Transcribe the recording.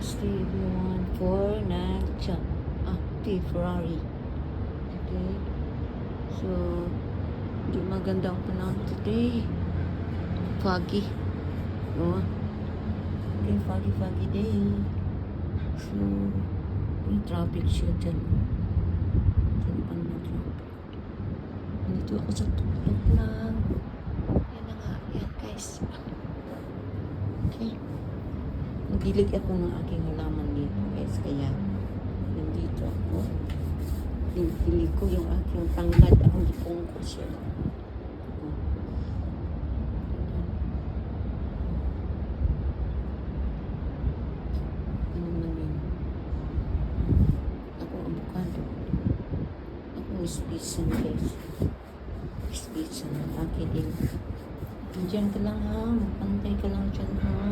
Steve 1 4 Nacha. Ferrari. Okay. So, hindi maganda ang panahon today. Foggy. Oh. Okay, foggy day. So, may traffic siya dyan. Dyan pa naman traffic. Nandito ako sa tuktok lang. Yan na nga. Yan guys. Okay. Nagdilig ako ng aking halaman dito guys. Kaya, nandito ako. Pinipili ko yung aking tanglad. Ang gipong ko siya. Ano man yun? Ako avocado. Ako ispisan guys. Ispisan. Akin din. Diyan ka lang ha. Magpantay ka lang dyan ha.